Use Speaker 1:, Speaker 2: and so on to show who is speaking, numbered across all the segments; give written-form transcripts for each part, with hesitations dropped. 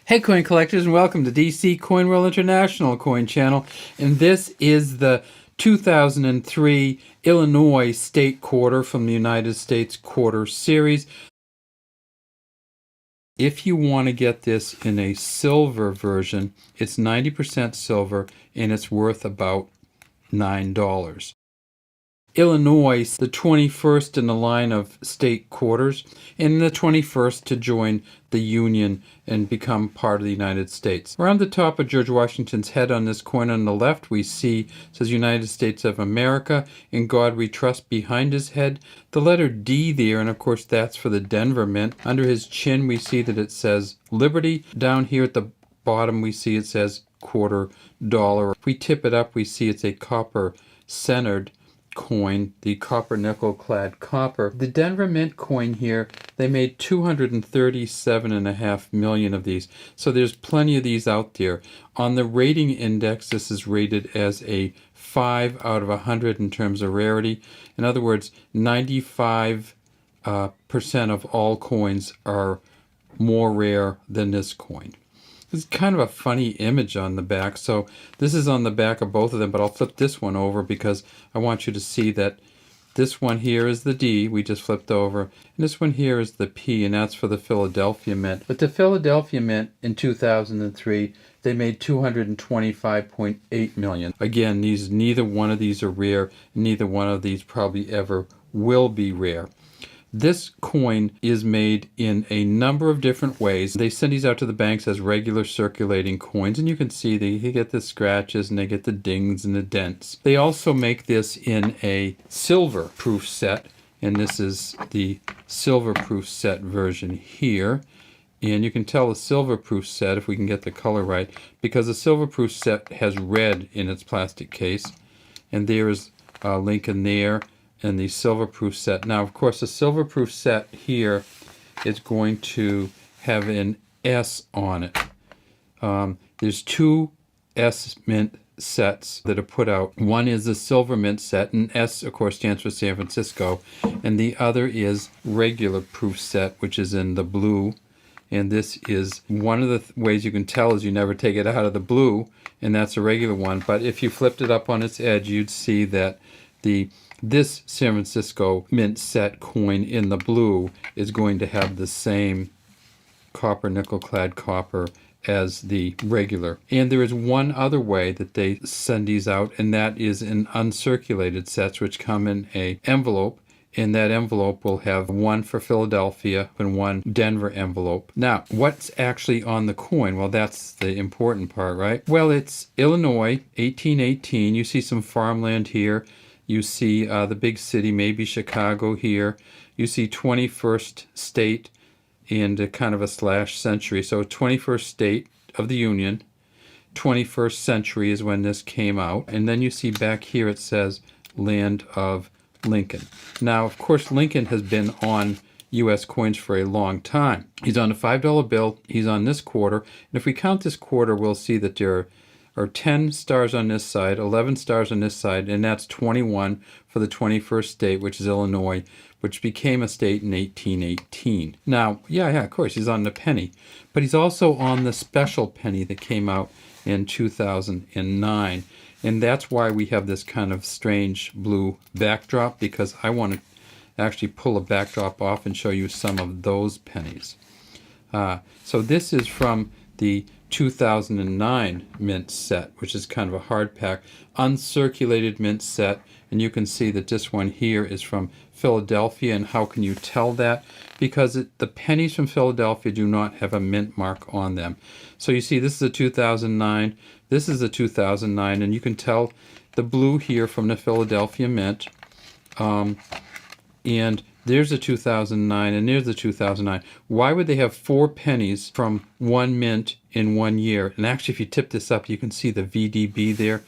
Speaker 1: Hey coin collectors, and welcome to DC Coin World International Coin Channel. And this is the 2003 Illinois State Quarter from the United States Quarter Series. If you want to get this in a silver version, it's 90% silver and it's worth about $9. Illinois, the 21st in the line of state quarters, and the 21st to join the Union and become part of the United States. Around the top of George Washington's head on this coin on the left, we see, says United States of America, in God we trust behind his head. The letter D there, and of course that's for the Denver Mint. Under his chin, we see that it says Liberty. Down here at the bottom, we see it says $quarter. If we tip it up, we see it's a copper-centered coin, the copper nickel clad copper. The Denver Mint coin here, they made 237.5 million of these. So there's plenty of these out there. On the rating index, this is rated as a 5 out of 100 in terms of rarity. In other words, 95% of all coins are more rare than this coin. It's kind of a funny image on the back. So this is on the back of both of them, but I'll flip this one over because I want you to see that this one here is the D we just flipped over, and this one here is the P, and that's for the Philadelphia Mint. But the Philadelphia Mint in 2003, they made 225.8 million. Again, neither one of these are rare, neither one of these probably ever will be rare. This coin is made in a number of different ways. They send these out to the banks as regular circulating coins, and you can see they get the scratches and they get the dings and the dents. They also make this in a silver proof set, and this is the silver proof set version here. And you can tell the silver proof set, if we can get the color right, because the silver proof set has red in its plastic case. And there is Lincoln there. And the silver proof set. Now, of course, the silver proof set here is going to have an S on it. There's two S mint sets that are put out. One is the silver mint set, and S, of course, stands for San Francisco. And the other is regular proof set, which is in the blue. And this is one of the ways you can tell is you never take it out of the blue, and that's a regular one. But if you flipped it up on its edge, you'd see that this San Francisco mint set coin in the blue is going to have the same copper nickel clad copper as the regular. And there is one other way that they send these out, and that is in uncirculated sets, which come in an envelope. And that envelope will have one for Philadelphia and one Denver envelope. Now, what's actually on the coin? Well, that's the important part, right? Well, it's Illinois, 1818. You see some farmland here. You see the big city, maybe Chicago here. You see 21st state and kind of a slash century. So 21st state of the Union, 21st century is when this came out. And then you see back here it says land of Lincoln. Now, of course, Lincoln has been on U.S. coins for a long time. He's on a $5 bill. He's on this quarter. And if we count this quarter, we'll see that there are 10 stars on this side, 11 stars on this side, and that's 21 for the 21st state, which is Illinois, which became a state in 1818. Now, yeah, of course, he's on the penny, but he's also on the special penny that came out in 2009, and that's why we have this kind of strange blue backdrop, because I want to actually pull a backdrop off and show you some of those pennies. So this is from the 2009 mint set, which is kind of a hardpack, uncirculated mint set, and you can see that this one here is from Philadelphia. And how can you tell that? Because the pennies from Philadelphia do not have a mint mark on them. So you see this is a 2009, this is a 2009, and you can tell the blue here from the Philadelphia Mint, and there's a 2009, and there's a 2009. Why would they have 4 pennies from one mint in 1 year? And actually, if you tip this up, you can see the VDB there.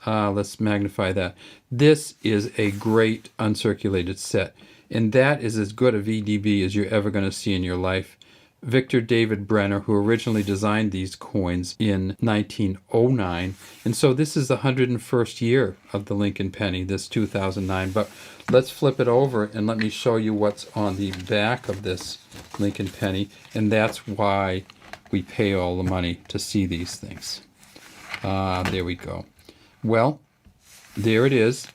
Speaker 1: Let's magnify that. This is a great uncirculated set, and that is as good a VDB as you're ever going to see in your life. Victor David Brenner, who originally designed these coins in 1909. And so this is the 101st year of the Lincoln Penny, this 2009. But let's flip it over and let me show you what's on the back of this Lincoln Penny. And that's why we pay all the money to see these things. There we go. Well, there it is.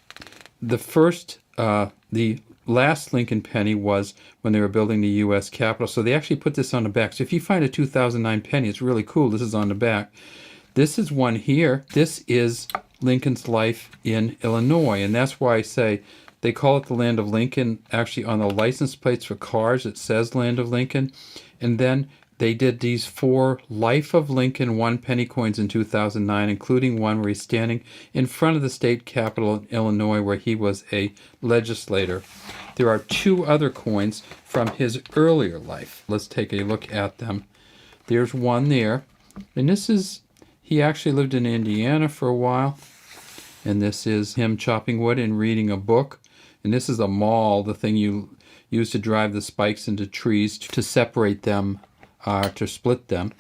Speaker 1: The last Lincoln penny was when they were building the U.S. Capitol. So they actually put this on the back. So if you find a 2009 penny, it's really cool. This is on the back. This is one here. This is Lincoln's life in Illinois. And that's why I say they call it the Land of Lincoln. Actually, on the license plates for cars, it says Land of Lincoln. And then they did these 4 Life of Lincoln 1 penny coins in 2009, including one where he's standing in front of the state capitol in Illinois where he was a legislator. There are 2 other coins from his earlier life. Let's take a look at them. There's one there. And this is, he actually lived in Indiana for a while. And this is him chopping wood and reading a book. And this is a maul, the thing you use to drive the spikes into trees to separate them, to split them.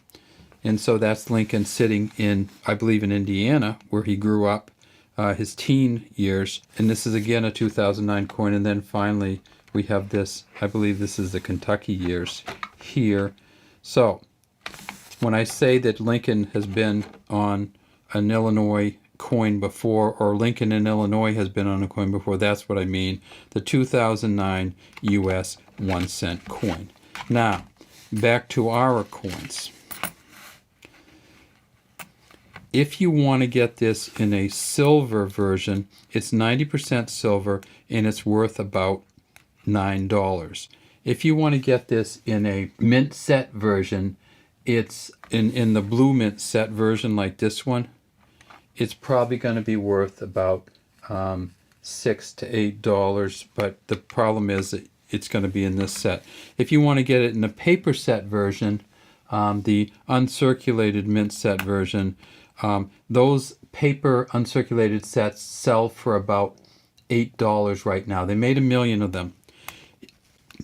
Speaker 1: And so that's Lincoln sitting in, I believe, in Indiana, where he grew up, his teen years. And this is again a 2009 coin. And then finally we have this, I believe this is the Kentucky years here. So when I say that Lincoln has been on an Illinois coin before, or Lincoln in Illinois has been on a coin before, that's what I mean. The 2009 U.S. 1 cent coin. Now, back to our coins. If you want to get this in a silver version, it's 90% silver and it's worth about $9. If you want to get this in a mint set version, it's in the blue mint set version like this one, it's probably going to be worth about $6 to $8, but the problem is that it's going to be in this set. If you want to get it in a paper set version, the uncirculated mint set version, those paper uncirculated sets sell for about $8 right now. They made 1 million of them.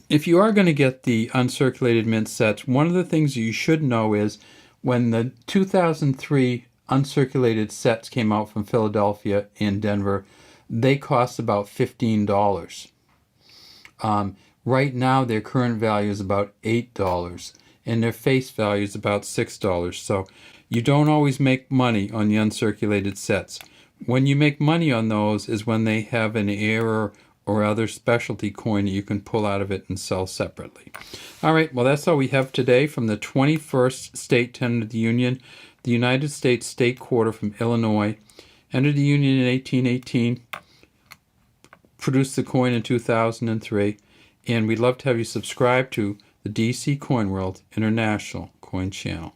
Speaker 1: If you are going to get the uncirculated mint sets, one of the things you should know is when the 2003 uncirculated sets came out from Philadelphia and Denver, they cost about $15. Right now, their current value is about $8, and their face value is about $6. So you don't always make money on the uncirculated sets. When you make money on those is when they have an error or other specialty coin that you can pull out of it and sell separately. All right, well, that's all we have today from the 21st state to enter the Union. The United States State Quarter from Illinois entered the Union in 1818, produced the coin in 2003, and we'd love to have you subscribe to the DC Coin World International Coin Channel.